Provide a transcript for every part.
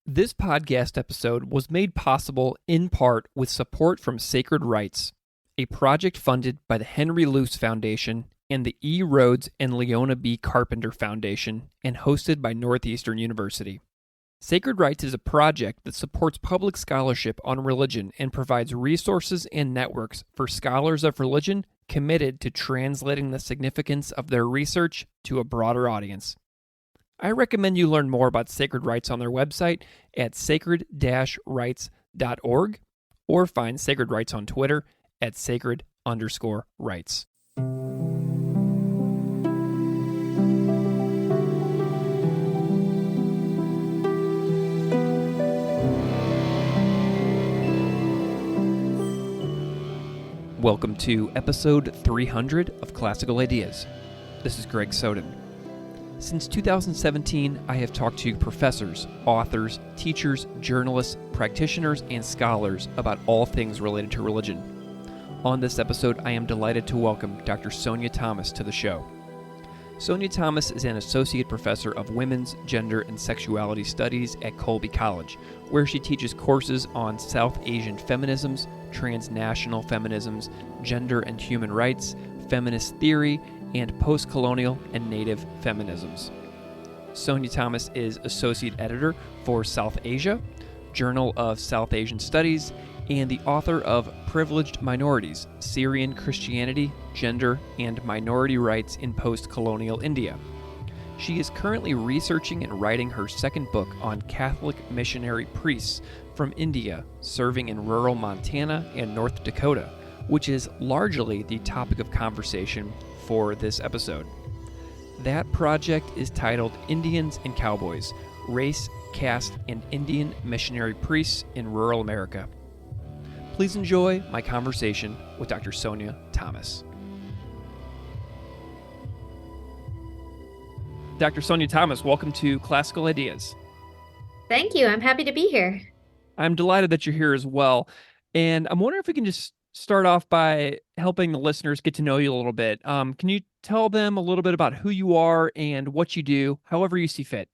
This podcast episode was made possible in part with support from Sacred Rights, a project funded by the Henry Luce Foundation and the E. Rhodes and Leona B. Carpenter Foundation and hosted by Northeastern University. Sacred Rights is a project that supports public scholarship on religion and provides resources and networks for scholars of religion committed to translating the significance of their research to a broader audience. I recommend you learn more about Sacred Rights on their website at sacred-rights.org or find Sacred Rights on Twitter at sacred_rights. Welcome to episode 300 of Classical Ideas. This is Greg Soden. Since 2017, I have talked to professors, authors, teachers, journalists, practitioners, and scholars about all things related to religion. On this episode, I am delighted to welcome Dr. Sonja Thomas to the show. Sonja Thomas is an associate professor of women's, gender, and sexuality studies at Colby College, where she teaches courses on South Asian feminisms, transnational feminisms, gender and human rights, feminist theory, and postcolonial and native feminisms. Sonja Thomas is associate editor for South Asia, Journal of South Asian Studies, and the author of Privileged Minorities, Syrian Christianity, Gender, and Minority Rights in Postcolonial India. She is currently researching and writing her second book on Catholic missionary priests from India serving in rural Montana and North Dakota, which is largely the topic of conversation for this episode. That project is titled Indians and Cowboys, Race, Caste, and Indian Missionary Priests in Rural America. Please enjoy my conversation with Dr. Sonja Thomas. Dr. Sonja Thomas, welcome to Classical Ideas. Thank you. I'm happy to be here. I'm delighted that you're here as well. And I'm wondering if we can just start off by helping the listeners get to know you a little bit. Can you tell them a little bit about who you are and what you do, however you see fit?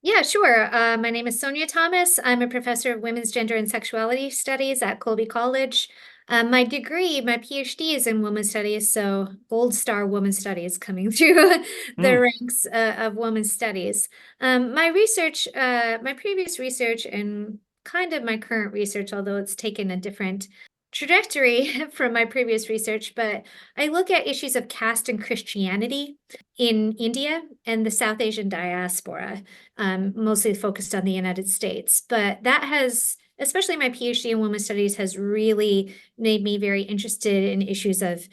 Yeah, sure. My name is Sonja Thomas. I'm a professor of women's gender and sexuality studies at Colby College. My degree, my PhD is in women's studies, so gold star women's studies coming through the ranks of women's studies. My research, my previous research and kind of my current research, although it's taken a different trajectory from my previous research, but I look at issues of caste and Christianity in India and the South Asian diaspora, mostly focused on the United States. But that has, especially my PhD in women's studies, has really made me very interested in issues of,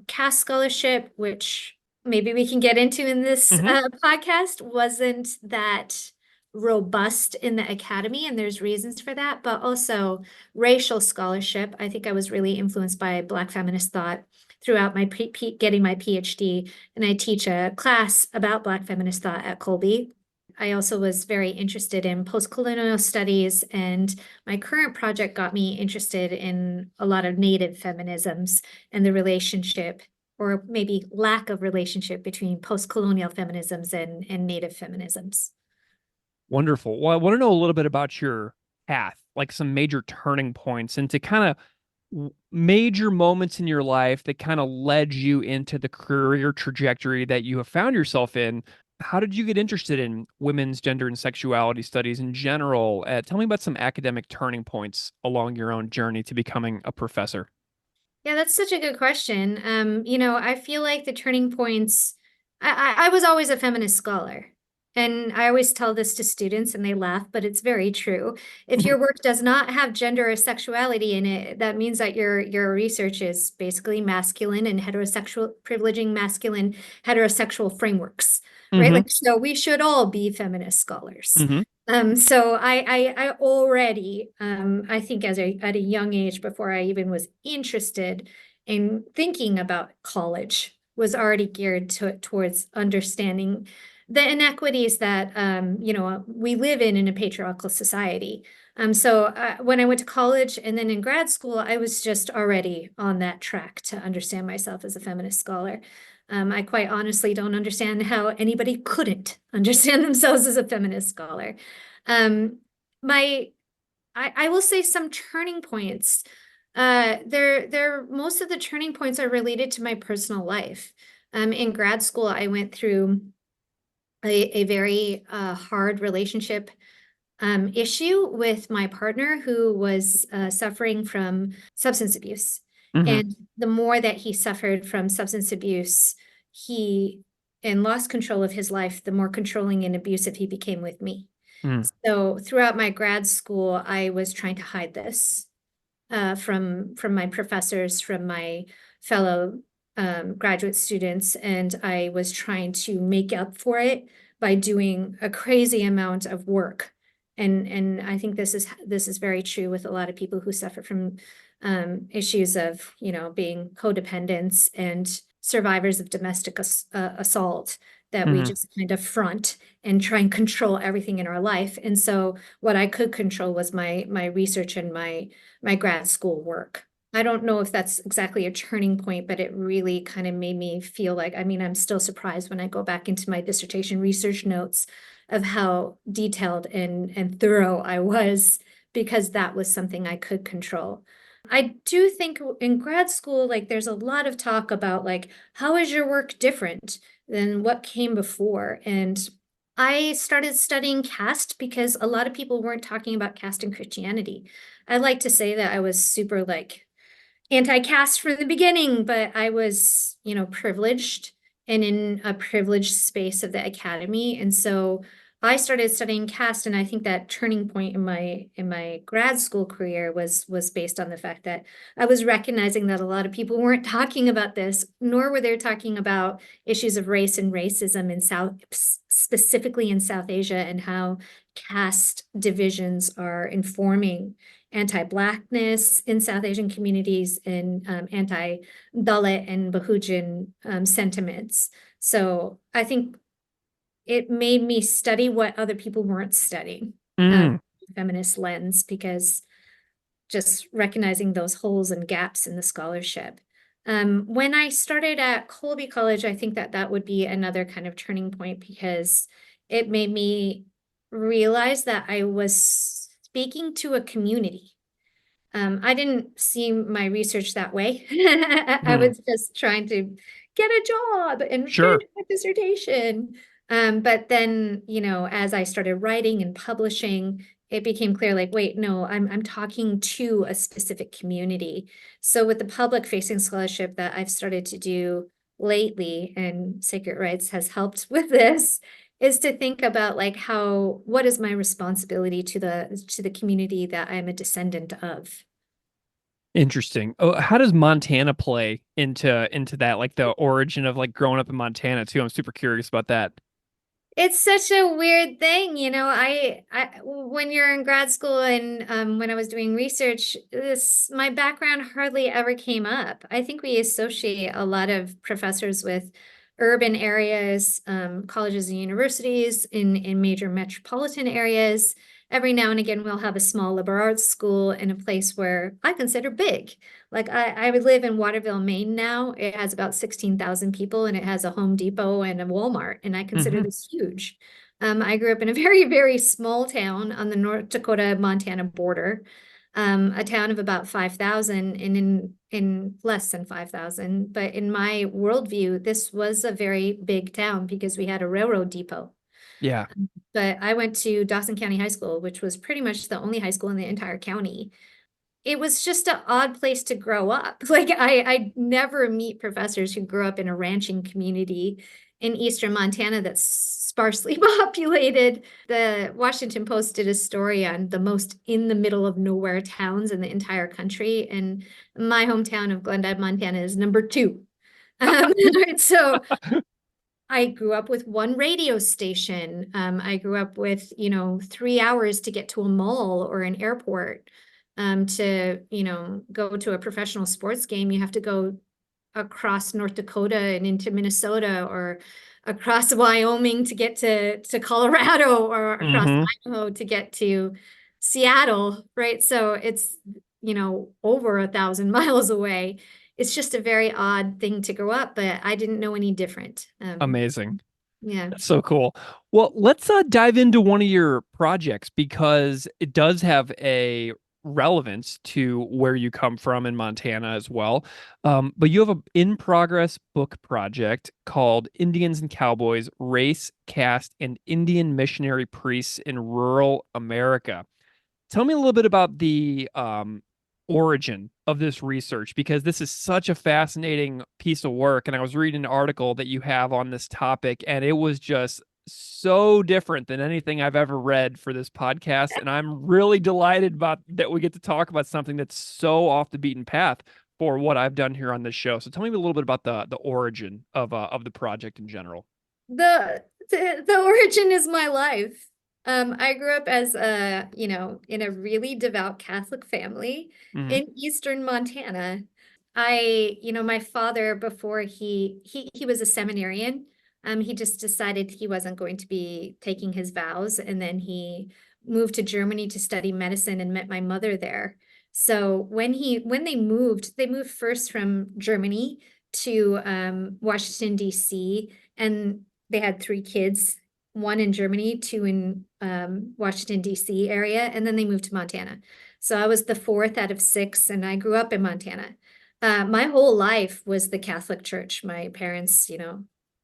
caste scholarship, which maybe we can get into in this podcast. Wasn't that robust in the academy, and there's reasons for that, but also racial scholarship. I think I was really influenced by Black feminist thought throughout my getting my PhD, and I teach a class about Black feminist thought at Colby. I also was very interested in postcolonial studies, and my current project got me interested in a lot of native feminisms and the relationship, or maybe lack of relationship, between postcolonial feminisms and native feminisms. Wonderful. Well, I want to know a little bit about your path, like some major turning points and to kind of major moments in your life that kind of led you into the career trajectory that you have found yourself in. How did you get interested in women's gender and sexuality studies in general? Tell me about some academic turning points along your own journey to becoming a professor. Yeah, that's such a good question. I feel like the turning points, I was always a feminist scholar. And I always tell this to students and they laugh, but it's very true. If your work does not have gender or sexuality in it, that means that your research is basically masculine and heterosexual, privileging masculine heterosexual frameworks, right? Like, so we should all be feminist scholars. So I already, I think at a young age, before I even was interested in thinking about college, was already geared towards understanding the inequities that, we live in a patriarchal society. So when I went to college and then in grad school, I was just already on that track to understand myself as a feminist scholar. I quite honestly don't understand how anybody couldn't understand themselves as a feminist scholar. Um, my I will say some turning points. Most of the turning points are related to my personal life. In grad school, I went through a very hard relationship issue with my partner who was suffering from substance abuse. Hmm. And the more that he suffered from substance abuse, he and lost control of his life, the more controlling and abusive he became with me. Mm. So throughout my grad school, I was trying to hide this from my professors, from my fellow graduate students, and I was trying to make up for it by doing a crazy amount of work. And I think this is very true with a lot of people who suffer from issues of, being codependents and survivors of domestic assault, that we Hmm. just kind of front and try and control everything in our life. And so what I could control was my research and my grad school work. I don't know if that's exactly a turning point, but it really kind of made me feel like, I mean, I'm still surprised when I go back into my dissertation research notes of how detailed and thorough I was, because that was something I could control. I do think in grad school, like there's a lot of talk about like, how is your work different than what came before? And I started studying caste because a lot of people weren't talking about caste and Christianity. I like to say that I was super like anti-caste from the beginning, but I was, privileged and in a privileged space of the academy. And so I started studying caste, and I think that turning point in my grad school career was based on the fact that I was recognizing that a lot of people weren't talking about this, nor were they talking about issues of race and racism in specifically in South Asia, and how caste divisions are informing anti-Blackness in South Asian communities, and anti-Dalit and Bahujan sentiments. So I think it made me study what other people weren't studying, Mm. feminist lens, because just recognizing those holes and gaps in the scholarship. When I started at Colby College, I think that that would be another kind of turning point, because it made me realize that I was speaking to a community. I didn't see my research that way. I Mm. was just trying to get a job and Sure. finish my dissertation. But then, as I started writing and publishing, it became clear, like, wait, no, I'm talking to a specific community. So with the public facing scholarship that I've started to do lately, and Sacred Rights has helped with this, is to think about like what is my responsibility to the community that I'm a descendant of. Interesting. Oh, how does Montana play into that? Like the origin of like growing up in Montana too. I'm super curious about that. It's such a weird thing, when you're in grad school, and when I was doing research, my background hardly ever came up. I think we associate a lot of professors with urban areas, colleges and universities in major metropolitan areas. Every now and again, we'll have a small liberal arts school in a place where I consider big. Like I would live in Waterville, Maine now. It has about 16,000 people, and it has a Home Depot and a Walmart, and I consider Hmm. this huge. I grew up in a very, very small town on the North Dakota, Montana border, a town of about 5,000, and in less than 5,000. But in my worldview, this was a very big town because we had a railroad depot. Yeah. But I went to Dawson County High School, which was pretty much the only high school in the entire county. It was just an odd place to grow up. Like I never meet professors who grew up in a ranching community in eastern Montana that's sparsely populated. The Washington Post did a story on the most in the middle of nowhere towns in the entire country, and my hometown of Glendive, Montana is number two. Um, so I grew up with one radio station. I grew up with, 3 hours to get to a mall or an airport. To, go to a professional sports game, you have to go across North Dakota and into Minnesota, or across Wyoming to get to Colorado, or across Hmm. Idaho to get to Seattle, right? So it's, over 1,000 miles away. It's just a very odd thing to grow up, but I didn't know any different. Amazing. Yeah. That's so cool. Well, let's dive into one of your projects because it does have a relevance to where you come from in Montana as well. But you have a in progress book project called Indians and Cowboys, Race, Caste, and Indian Missionary Priests in Rural America. Tell me a little bit about the origin of this research because this is such a fascinating piece of work. And I was reading an article that you have on this topic, and it was just so different than anything I've ever read for this podcast. And I'm really delighted about that we get to talk about something that's so off the beaten path for what I've done here on this show. So tell me a little bit about the origin of the project in general. The origin is my life. I grew up as a, in a really devout Catholic family Hmm. in Eastern Montana. My father, before he was a seminarian, he just decided he wasn't going to be taking his vows, and then he moved to Germany to study medicine and met my mother there. So when they moved first from Germany to Washington, D.C., and they had three kids, one in Germany, two in Washington, D.C. area, and then they moved to Montana. So I was the fourth out of six, and I grew up in Montana. My whole life was the Catholic Church. My parents,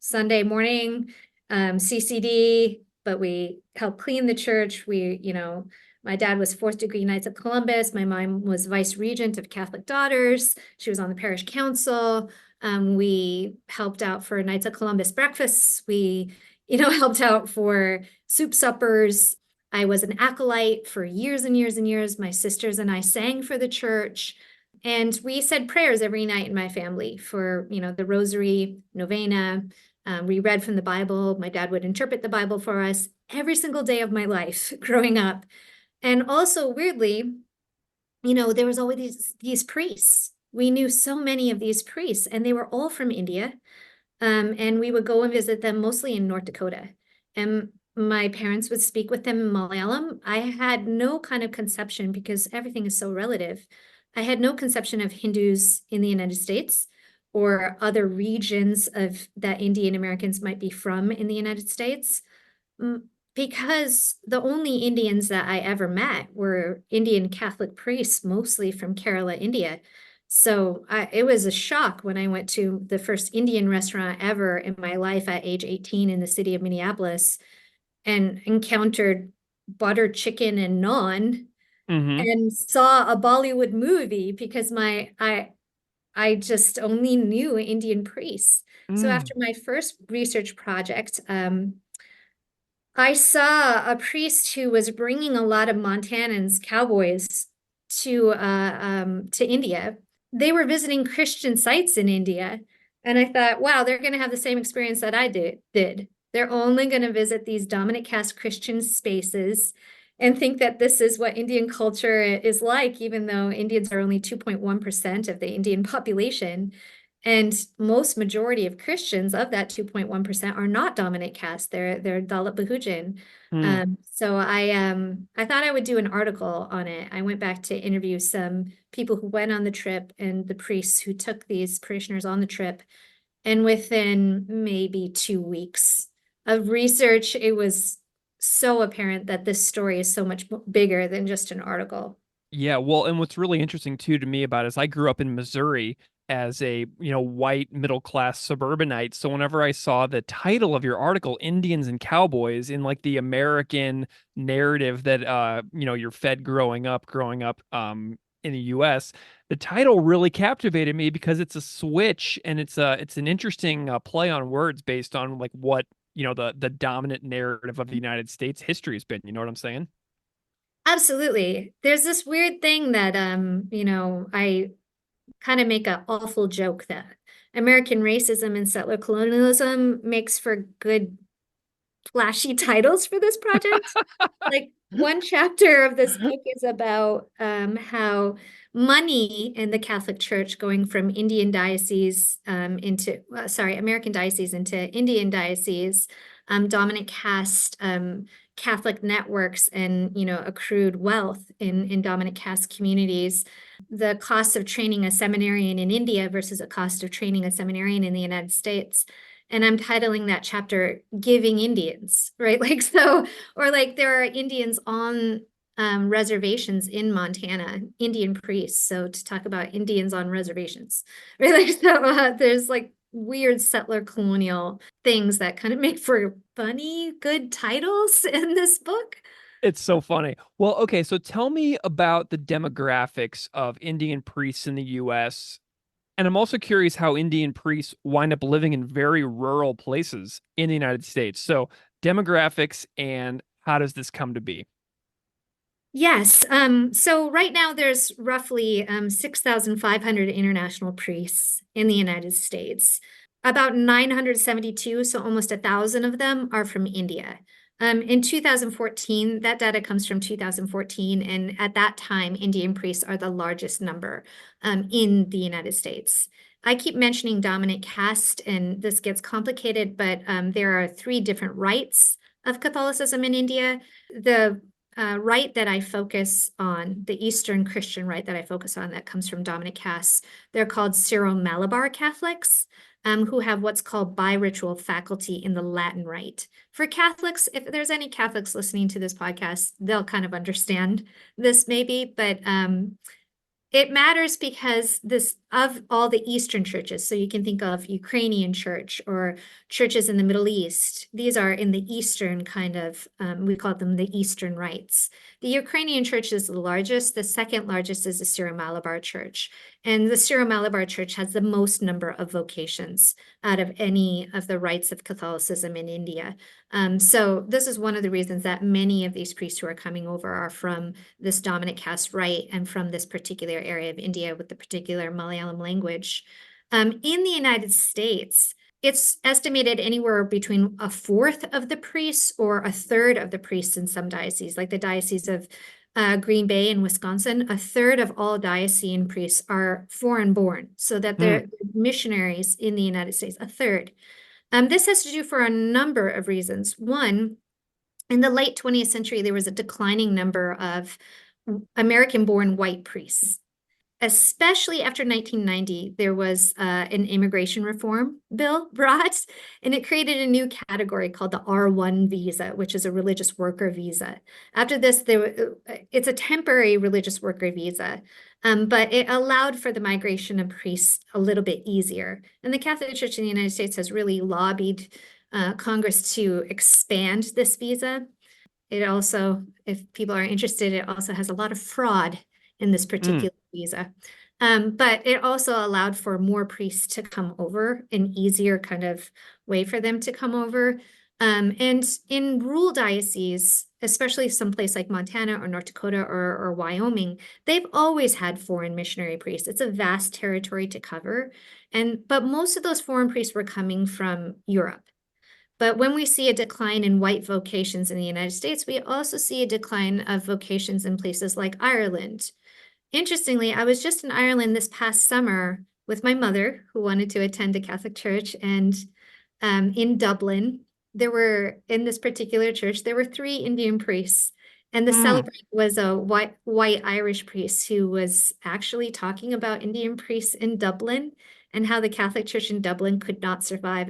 Sunday morning, CCD, but we helped clean the church. My dad was fourth degree Knights of Columbus. My mom was vice regent of Catholic Daughters. She was on the parish council. We helped out for Knights of Columbus breakfasts. We, helped out for soup suppers. I was an acolyte for years and years and years. My sisters and I sang for the church. And we said prayers every night in my family for, the rosary, novena. We read from the Bible. My dad would interpret the Bible for us every single day of my life growing up. And also, weirdly, there was always these priests. We knew so many of these priests, and they were all from India. And we would go and visit them mostly in North Dakota. And my parents would speak with them in Malayalam. I had no kind of conception, because everything is so relative. I had no conception of Hindus in the United States or other regions of that Indian Americans might be from in the United States. Because the only Indians that I ever met were Indian Catholic priests, mostly from Kerala, India. So it was a shock when I went to the first Indian restaurant ever in my life at age 18 in the city of Minneapolis and encountered butter chicken and naan Hmm. and saw a Bollywood movie, because I just only knew Indian priests. So after my first research project, I saw a priest who was bringing a lot of Montanans, cowboys, to India. They were visiting Christian sites in India, and I thought, wow, they're going to have the same experience that I did. They're only going to visit these dominant caste Christian spaces and think that this is what Indian culture is like, even though Indians are only 2.1% of the Indian population. And most majority of Christians of that 2.1% are not dominant caste. They're Dalit Bahujan. Mm. So I thought I would do an article on it. I went back to interview some people who went on the trip and the priests who took these parishioners on the trip. And within maybe 2 weeks of research, it was so apparent that this story is so much bigger than just an article. Yeah, well, and what's really interesting too to me about it is I grew up in Missouri as a, white middle class suburbanite. So whenever I saw the title of your article, Indians and Cowboys, in like the American narrative that you're fed growing up in the US, the title really captivated me because it's a switch and it's an interesting play on words based on like what, the dominant narrative of the United States history has been. You know what I'm saying? Absolutely. There's this weird thing that I kind of make an awful joke that American racism and settler colonialism makes for good flashy titles for this project. Like, one chapter of this book is about how money in the Catholic Church going from American diocese into Indian diocese, dominant caste, Catholic networks, and accrued wealth in dominant caste communities. The cost of training a seminarian in India versus a cost of training a seminarian in the United States. And I'm titling that chapter Giving Indians, right? Like, so, or like there are Indians on reservations in Montana, Indian priests. So to talk about Indians on reservations, right? Like, so there's like weird settler colonial things that kind of make for funny, good titles in this book. It's so funny. Well, okay, so tell me about the demographics of Indian priests in the US. And I'm also curious how Indian priests wind up living in very rural places in the United States. So, demographics and how does this come to be? Yes. So right now there's roughly 6,500 international priests in the United States. About 972, so almost 1,000 of them are from India. In 2014, that data comes from 2014, and at that time, Indian priests are the largest number in the United States. I keep mentioning dominant caste, and this gets complicated, but there are three different rites of Catholicism in India. The rite that I focus on, the Eastern Christian rite that I focus on that comes from dominant castes, they're called Syro-Malabar Catholics, who have what's called biritual faculty in the Latin rite. For Catholics, if there's any Catholics listening to this podcast, they'll kind of understand this maybe, but it matters because this of all the Eastern churches, so you can think of Ukrainian church or churches in the Middle East. These are in the Eastern kind of, we call them the Eastern rites. The Ukrainian church is the largest. The second largest is the Syro-Malabar Church. And the Syro-Malabar Church has the most number of vocations out of any of the rites of Catholicism in India. So this is one of the reasons that many of these priests who are coming over are from this dominant caste rite and from this particular area of India with the particular Malayalam language. In the United States, it's estimated anywhere between a fourth of the priests or a third of the priests in some dioceses, like the Diocese of Green Bay in Wisconsin. A third of all diocesan priests are foreign born, so that they're missionaries in the United States, a third. This has to do for a number of reasons. One, in the late 20th century, there was a declining number of American-born white priests. Especially after 1990, there was an immigration reform bill brought, and it created a new category called the R1 visa, which is a religious worker visa. After this, it's a temporary religious worker visa, but it allowed for the migration of priests a little bit easier. And the Catholic Church in the United States has really lobbied Congress to expand this visa. It also, if people are interested, it also has a lot of fraud in this particular visa. But it also allowed for more priests to come over, an easier kind of way for them to come over. And in rural dioceses, especially someplace like Montana or North Dakota or Wyoming, they've always had foreign missionary priests. It's a vast territory to cover. But most of those foreign priests were coming from Europe. But when we see a decline in white vocations in the United States, we also see a decline of vocations in places like Ireland. Interestingly, I was just in Ireland this past summer with my mother, who wanted to attend a Catholic church, and in Dublin, in this particular church, there were 3 Indian priests, and the celebrant was a white Irish priest who was actually talking about Indian priests in Dublin and how the Catholic Church in Dublin could not survive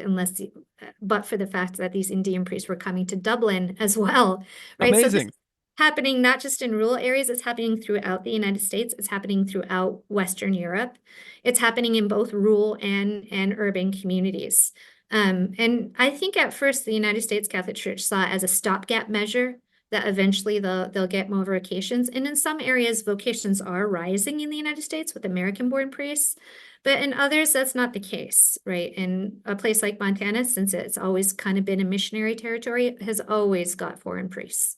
but for the fact that these Indian priests were coming to Dublin as well, right? So this Amazing. is happening not just in rural areas, it's happening throughout the United States, it's happening throughout Western Europe, it's happening in both rural and urban communities. And I think at first the United States Catholic Church saw it as a stopgap measure that eventually they'll get more vocations. And in some areas, vocations are rising in the United States with American-born priests. But in others, that's not the case, right? In a place like Montana, since it's always kind of been a missionary territory, it has always got foreign priests.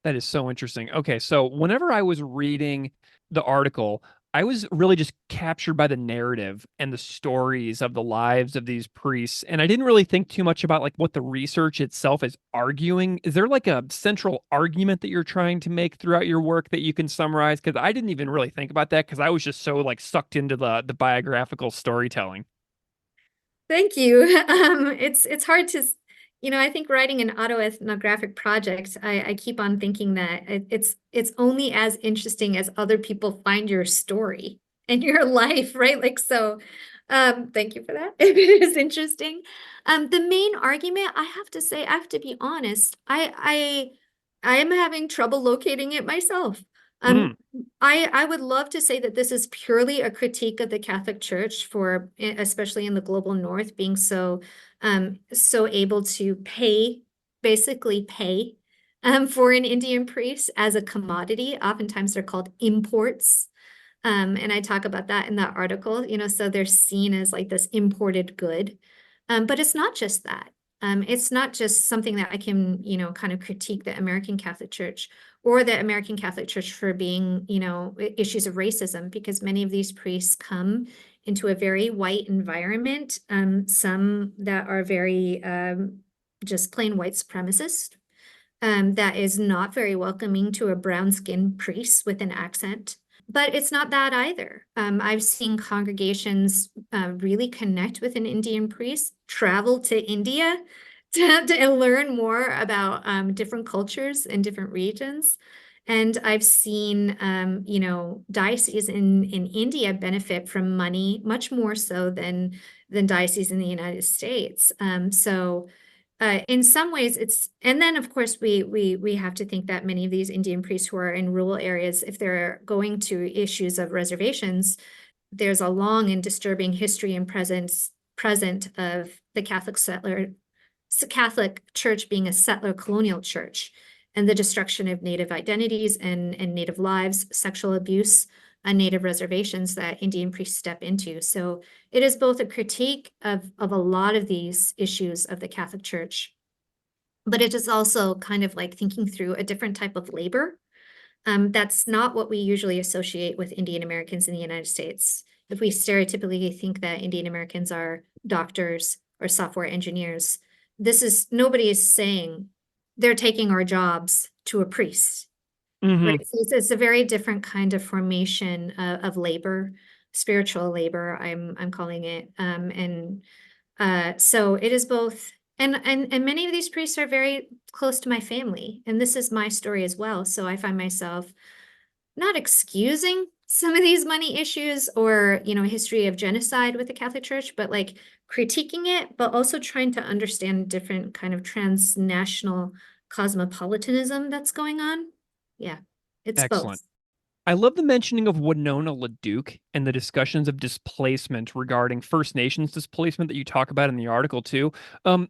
That is so interesting. Okay, so whenever I was reading the article, I was really just captured by the narrative and the stories of the lives of these priests, and I didn't really think too much about like what the research itself is arguing. Is there like a central argument that you're trying to make throughout your work that you can summarize? Because I didn't even really think about that because I was just so like sucked into the biographical storytelling. Thank you. It's hard to, I think writing an autoethnographic project, I keep on thinking that it's only as interesting as other people find your story and your life, right? Like, so Thank you for that. It is interesting. The main argument, I have to say, I have to be honest, I am having trouble locating it myself. Mm, I would love to say that this is purely a critique of the Catholic Church for, especially in the global North, being so able to basically pay, for an Indian priest as a commodity. Oftentimes they're called imports. And I talk about that in that article, so they're seen as like this imported good. But it's not just that. It's not just something that I can, kind of critique the American Catholic Church or the American Catholic Church for being, issues of racism, because many of these priests come into a very white environment, some that are very just plain white supremacist, that is not very welcoming to a brown-skinned priest with an accent. But it's not that either. I've seen congregations really connect with an Indian priest, travel to India to learn more about different cultures and different regions. And I've seen, dioceses in India benefit from money much more so than dioceses in the United States. So in some ways and then of course we have to think that many of these Indian priests who are in rural areas, if they're going to issues of reservations, there's a long and disturbing history and present of the Catholic Church being a settler colonial church, and the destruction of Native identities and Native lives, sexual abuse on Native reservations that Indian priests step into. So it is both a critique of a lot of these issues of the Catholic Church, but it is also kind of like thinking through a different type of labor. That's not what we usually associate with Indian Americans in the United States. If we stereotypically think that Indian Americans are doctors or software engineers, nobody is saying they're taking our jobs to a priest. hmm Right. So it's a very different kind of formation of labor, spiritual labor, I'm calling it. So it is both, and many of these priests are very close to my family, and this is my story as well. So I find myself not excusing some of these money issues or, history of genocide with the Catholic Church, but like critiquing it, but also trying to understand different kind of transnational cosmopolitanism that's going on. Yeah, it's Excellent. both. I love the mentioning of Winona LaDuke and the discussions of displacement regarding First Nations displacement that you talk about in the article too. Um,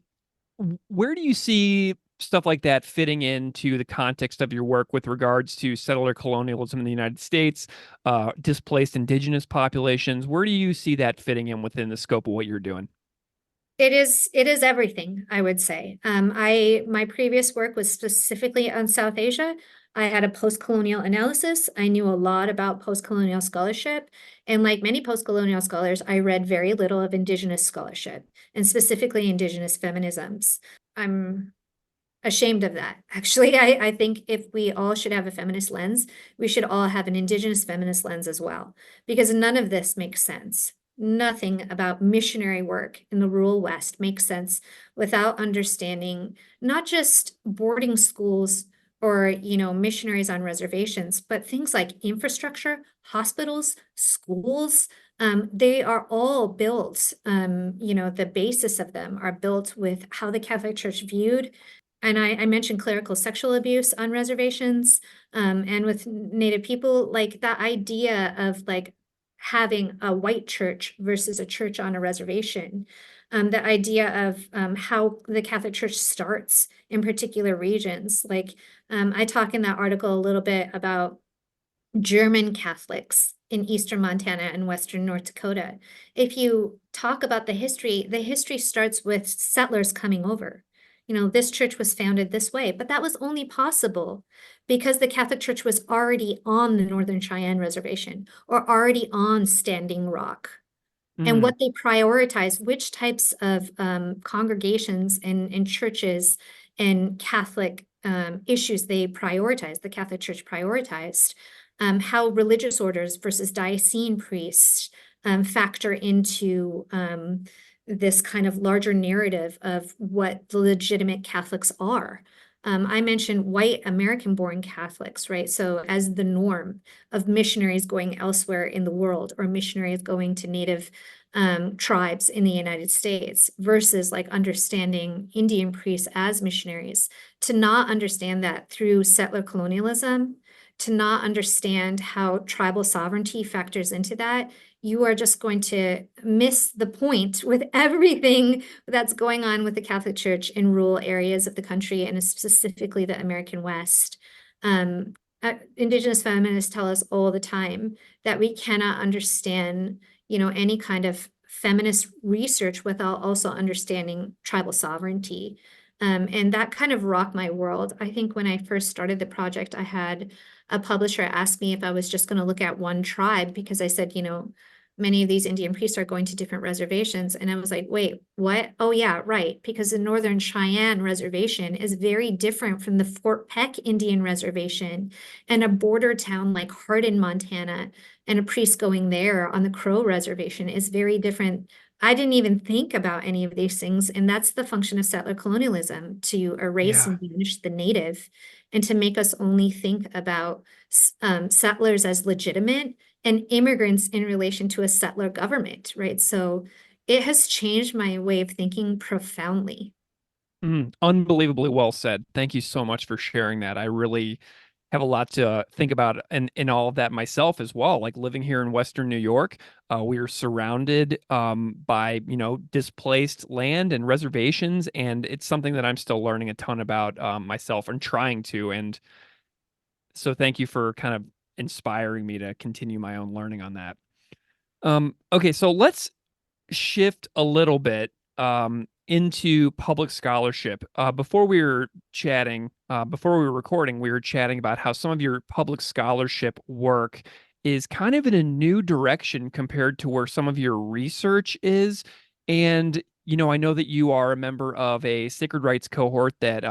where do you see stuff like that fitting into the context of your work with regards to settler colonialism in the United States, displaced indigenous populations? Where do you see that fitting in within the scope of what you're doing? It is everything, I would say. My previous work was specifically on South Asia. I had a post-colonial analysis. I knew a lot about post-colonial scholarship. And like many post-colonial scholars, I read very little of Indigenous scholarship, and specifically Indigenous feminisms. I'm ashamed of that. Actually, I think if we all should have a feminist lens, we should all have an Indigenous feminist lens as well, because none of this makes sense. Nothing about missionary work in the rural West makes sense without understanding not just boarding schools or, missionaries on reservations, but things like infrastructure, hospitals, schools. They are all built, the basis of them are built with how the Catholic Church viewed, and I mentioned clerical sexual abuse on reservations, and with Native people, like that idea of like having a white church versus a church on a reservation. The idea of how the Catholic Church starts in particular regions. Like I talk in that article a little bit about German Catholics in eastern Montana and western North Dakota. If you talk about the history starts with settlers coming over. This church was founded this way, but that was only possible because the Catholic Church was already on the Northern Cheyenne Reservation or already on Standing Rock. And Mm, what they prioritize, which types of congregations and churches and Catholic issues they prioritize, the Catholic Church prioritized, how religious orders versus diocesan priests factor into this kind of larger narrative of what the legitimate Catholics are. I mentioned white American-born Catholics, right? So as the norm of missionaries going elsewhere in the world or missionaries going to native tribes in the United States versus like understanding Indian priests as missionaries, to not understand that through settler colonialism, to not understand how tribal sovereignty factors into that, you are just going to miss the point with everything that's going on with the Catholic Church in rural areas of the country and specifically the American West. Indigenous feminists tell us all the time that we cannot understand, any kind of feminist research without also understanding tribal sovereignty. And that kind of rocked my world. I think when I first started the project, I had a publisher ask me if I was just going to look at one tribe because I said, many of these Indian priests are going to different reservations. And I was like, wait, what? Oh, yeah, right. Because the Northern Cheyenne Reservation is very different from the Fort Peck Indian Reservation and a border town like Hardin, Montana, and a priest going there on the Crow Reservation is very different. I didn't even think about any of these things. And that's the function of settler colonialism, to erase Yeah. and diminish the native and to make us only think about settlers as legitimate and immigrants in relation to a settler government, right? So it has changed my way of thinking profoundly. Unbelievably well said. Thank you so much for sharing that. I really have a lot to think about in all of that myself as well. Like living here in Western New York, we are surrounded by, displaced land and reservations, and it's something that I'm still learning a ton about myself and trying to. And so thank you for kind of inspiring me to continue my own learning on that. Okay, so let's shift a little bit into public scholarship. Before we were recording, we were chatting about how some of your public scholarship work is kind of in a new direction compared to where some of your research is. And, I know that you are a member of a sacred rights cohort that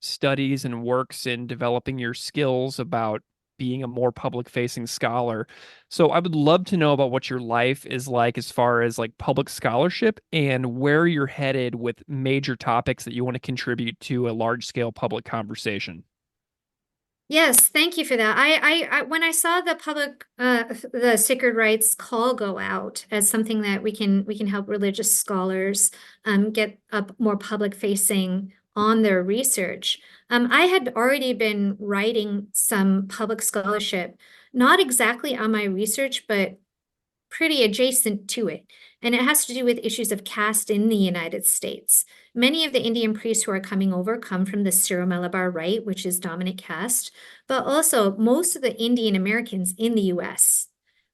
studies and works in developing your skills about being a more public facing scholar. So I would love to know about what your life is like as far as like public scholarship and where you're headed with major topics that you want to contribute to a large scale public conversation. Yes, thank you for that. When I saw the sacred rights call go out as something that we can help religious scholars get up more public facing on their research. I had already been writing some public scholarship, not exactly on my research, but pretty adjacent to it. And it has to do with issues of caste in the United States. Many of the Indian priests who are coming over come from the Syro-Malabar Rite, which is dominant caste, but also most of the Indian Americans in the US,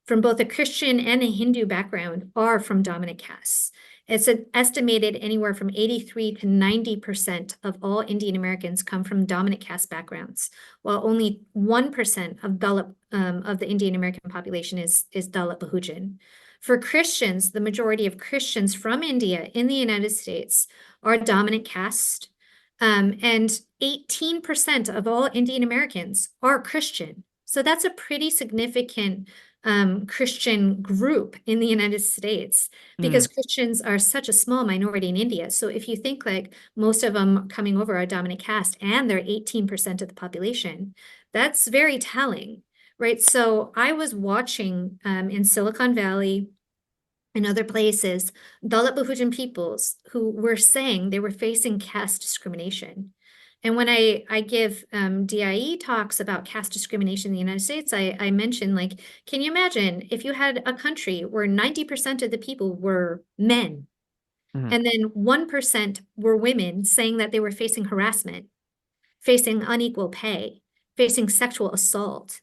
from both a Christian and a Hindu background, are from dominant castes. It's estimated anywhere from 83 to 90% of all Indian Americans come from dominant caste backgrounds, while only 1% of of the Indian American population is Dalit Bahujan. For Christians, the majority of Christians from India in the United States are dominant caste, and 18% of all Indian Americans are Christian. So that's a pretty significant Christian group in the United States because Mm, Christians are such a small minority in India. So if you think like most of them coming over are dominant caste and they're 18% of the population, that's very telling, right? So I was watching in Silicon Valley and other places, Dalit Bahujan peoples who were saying they were facing caste discrimination. And when I give DIE talks about caste discrimination in the United States, I mention like, can you imagine if you had a country where 90% of the people were men mhm, and then 1% were women saying that they were facing harassment, facing unequal pay, facing sexual assault,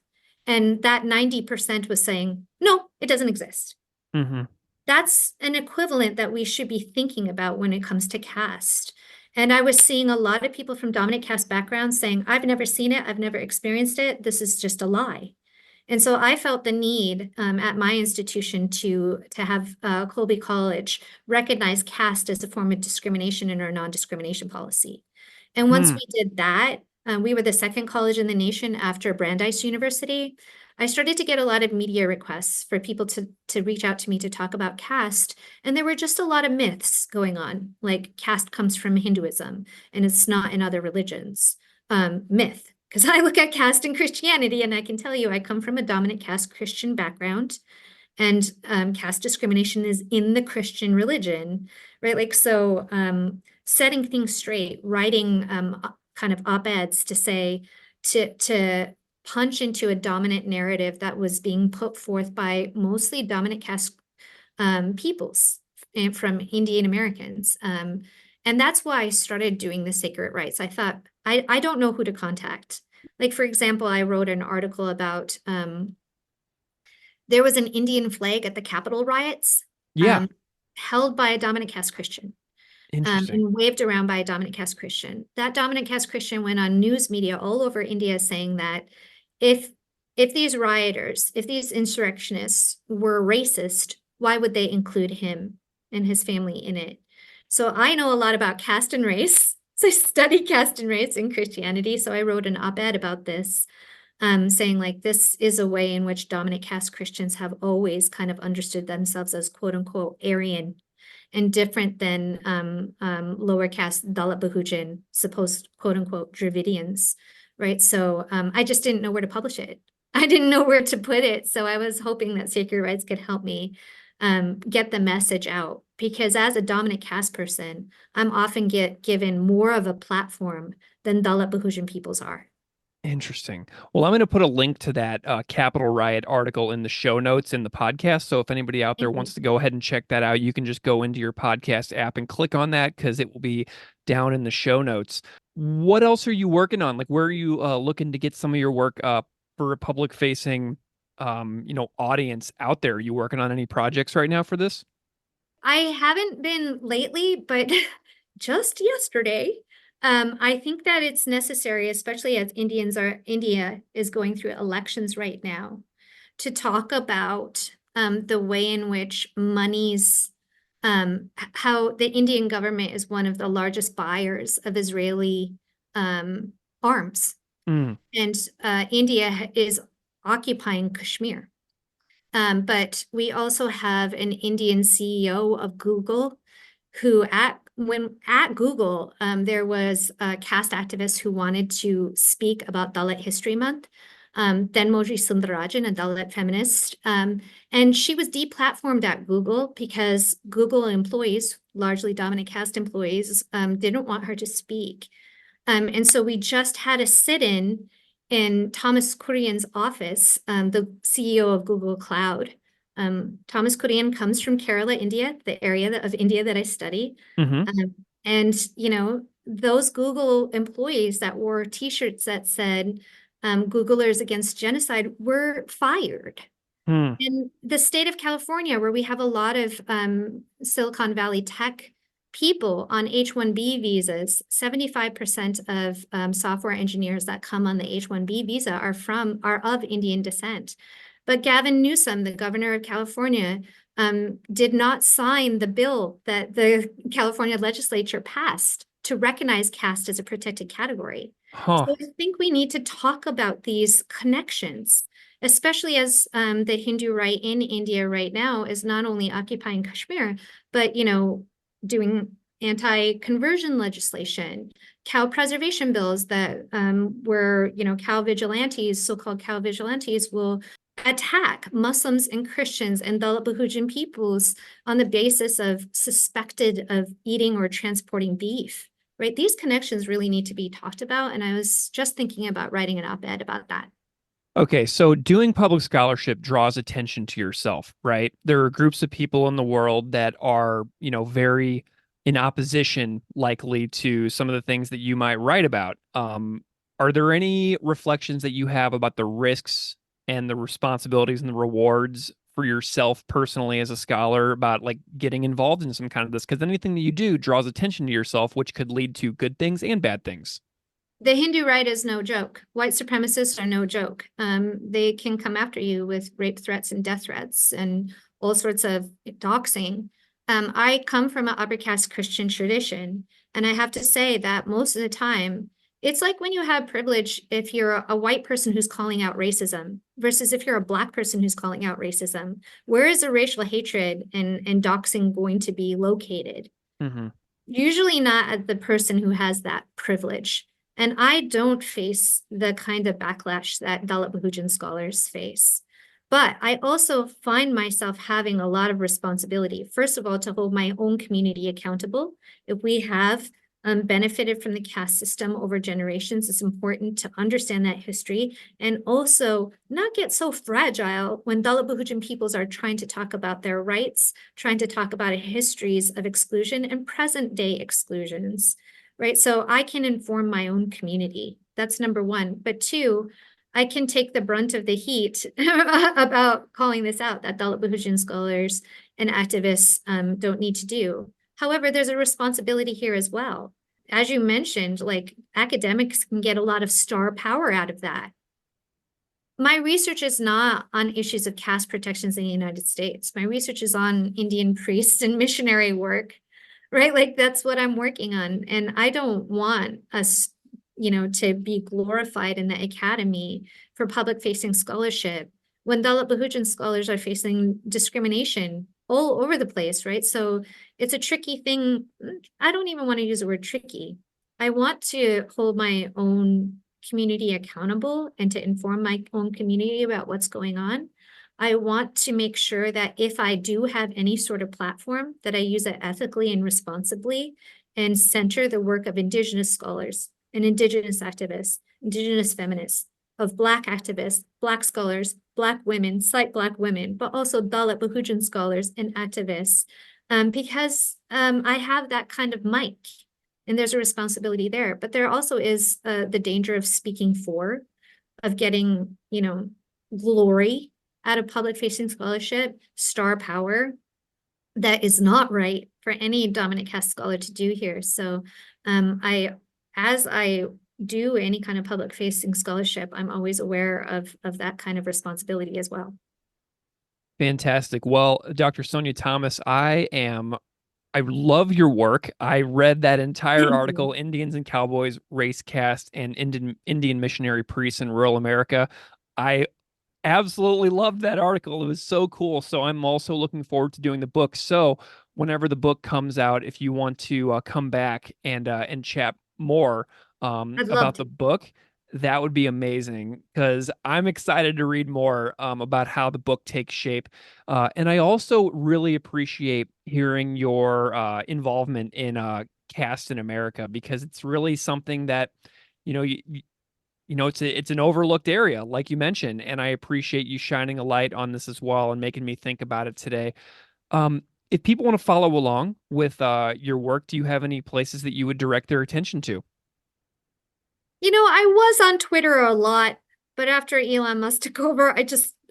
and that 90% was saying, no, it doesn't exist. mhm, That's an equivalent that we should be thinking about when it comes to caste. And I was seeing a lot of people from dominant caste backgrounds saying, I've never seen it, I've never experienced it, this is just a lie. And so I felt the need at my institution to have Colby College recognize caste as a form of discrimination in our non-discrimination policy. And once hmm, we did that, we were the second college in the nation after Brandeis University. I started to get a lot of media requests for people to reach out to me to talk about caste. And there were just a lot of myths going on, like caste comes from Hinduism and it's not in other religions. myth. Because I look at caste and Christianity, and I can tell you I come from a dominant caste Christian background, and caste discrimination is in the Christian religion, right? Like, so setting things straight, writing kind of op-eds to say, to punch into a dominant narrative that was being put forth by mostly dominant caste peoples and from Indian Americans. And that's why I started doing the sacred rites. I thought, I don't know who to contact. Like, for example, I wrote an article about there was an Indian flag at the Capitol riots, Yeah. held by a dominant caste Christian, Interesting. and waved around by a dominant caste Christian. That dominant caste Christian went on news media all over India saying that if these rioters, if these insurrectionists were racist, why would they include him and his family in it? So I know a lot about caste and race. So I studied caste and race in Christianity. So I wrote an op-ed about this, saying like this is a way in which dominant caste Christians have always kind of understood themselves as quote unquote Aryan and different than lower caste Dalit Bahujan, supposed quote unquote Dravidians, right? So I just didn't know where to publish it. I didn't know where to put it. So I was hoping that Sacred Rites could help me get the message out. Because as a dominant caste person, I'm often given more of a platform than Dalit Bahujan peoples are. Interesting. Well, I'm going to put a link to that Capitol Riot article in the show notes in the podcast. So if anybody out there Thank you. wants to go ahead and check that out, you can just go into your podcast app and click on that because it will be down in the show notes. What else are you working on? Like, where are you looking to get some of your work up for a public facing, audience out there? Are you working on any projects right now for this? I haven't been lately, but just yesterday, I think that it's necessary, especially as India is going through elections right now, to talk about the way in which how the Indian government is one of the largest buyers of Israeli arms. Mm, And India is occupying Kashmir. But we also have an Indian CEO of Google who at Google, there was a caste activist who wanted to speak about Dalit History Month, Moji Sundarajan, a Dalit feminist. And she was deplatformed at Google because Google employees, largely dominant caste employees, didn't want her to speak. And so we just had a sit-in in Thomas Kurian's office, the CEO of Google Cloud. Thomas Kurian comes from Kerala, India, the area of India that I study. hmm And, those Google employees that wore T-shirts that said Googlers against genocide were fired. hmm In the state of California, where we have a lot of Silicon Valley tech people on H-1B visas, 75% of software engineers that come on the H-1B visa are of Indian descent. But Gavin Newsom, the governor of California, did not sign the bill that the California legislature passed to recognize caste as a protected category. Huh. So I think we need to talk about these connections, especially as the Hindu right in India right now is not only occupying Kashmir, but doing anti-conversion legislation, cow preservation bills that where cow vigilantes, so-called cow vigilantes, will attack Muslims and Christians and Dalit Bahujan peoples on the basis of suspected of eating or transporting beef. Right? These connections really need to be talked about, and I was just thinking about writing an op-ed about that. Okay, so doing public scholarship draws attention to yourself, right? There are groups of people in the world that are, very in opposition, likely to some of the things that you might write about. Are there any reflections that you have about the risks and the responsibilities and the rewards for yourself personally as a scholar about like getting involved in some kind of this? Because anything that you do draws attention to yourself, which could lead to good things and bad things. The Hindu right is no joke. White supremacists are no joke. They can come after you with rape threats and death threats and all sorts of doxing. I come from an upper caste Christian tradition, and I have to say that most of the time, it's like when you have privilege, if you're a white person who's calling out racism versus if you're a Black person who's calling out racism. Where is the racial hatred and doxing going to be located? hmm Usually not at the person who has that privilege. And I don't face the kind of backlash that Dalit Bahujan scholars face. But I also find myself having a lot of responsibility. First of all, to hold my own community accountable. If we have benefited from the caste system over generations, it's important to understand that history and also not get so fragile when Dalit Bahujan peoples are trying to talk about their rights, trying to talk about histories of exclusion and present day exclusions, right? So I can inform my own community. That's number one. But two, I can take the brunt of the heat about calling this out that Dalit Bahujan scholars and activists don't need to do. However, there's a responsibility here as well. As you mentioned, like academics can get a lot of star power out of that. My research is not on issues of caste protections in the United States. My research is on Indian priests and missionary work, right? Like that's what I'm working on. And I don't want us, to be glorified in the academy for public facing scholarship when Dalit Bahujan scholars are facing discrimination all over the place, right? So it's a tricky thing. I don't even want to use the word tricky. I want to hold my own community accountable and to inform my own community about what's going on. I want to make sure that if I do have any sort of platform, that I use it ethically and responsibly and center the work of Indigenous scholars and Indigenous activists, Indigenous feminists, of Black activists, Black scholars, Black women, cite Black women, but also Dalit Bahujan scholars and activists, because I have that kind of mic and there's a responsibility there. But there also is the danger of speaking for, of getting, glory out of public facing scholarship, star power, that is not right for any dominant caste scholar to do here. So as I do any kind of public facing scholarship, I'm always aware of that kind of responsibility as well. Fantastic. Well, Dr. Sonja Thomas, I love your work. I read that entire article, Indians and Cowboys, Race, Caste, and Indian Missionary Priests in Rural America. I absolutely loved that article. It was so cool. So I'm also looking forward to doing the book. So whenever the book comes out, if you want to come back and chat more I'd love about to. the book, that would be amazing because I'm excited to read more about how the book takes shape. And I also really appreciate hearing your involvement in caste in America because it's really something that, it's an overlooked area, like you mentioned, and I appreciate you shining a light on this as well and making me think about it today. If people want to follow along with your work, do you have any places that you would direct their attention to? I was on Twitter a lot, but after Elon Musk took over,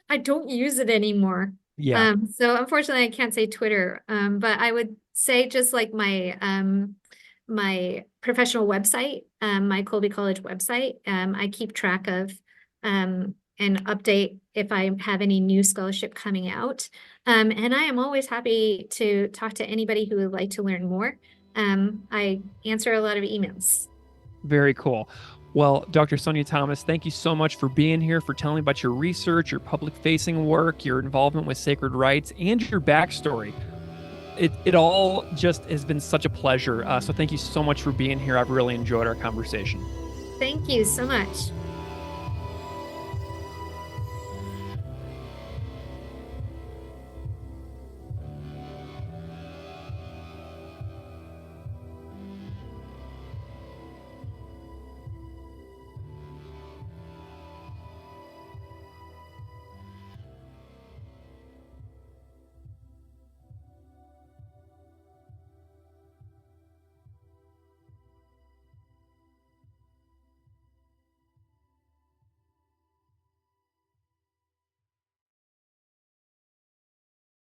I don't use it anymore. Yeah, So unfortunately I can't say Twitter. But I would say just like my professional website, my Colby College website. I keep track of and update if I have any new scholarship coming out. And I am always happy to talk to anybody who would like to learn more. I answer a lot of emails. very cool. Well, Dr. Sonja Thomas, thank you so much for being here, for telling about your research, your public-facing work, your involvement with sacred rights, and your backstory. It all just has been such a pleasure. So thank you so much for being here. I've really enjoyed our conversation. Thank you so much.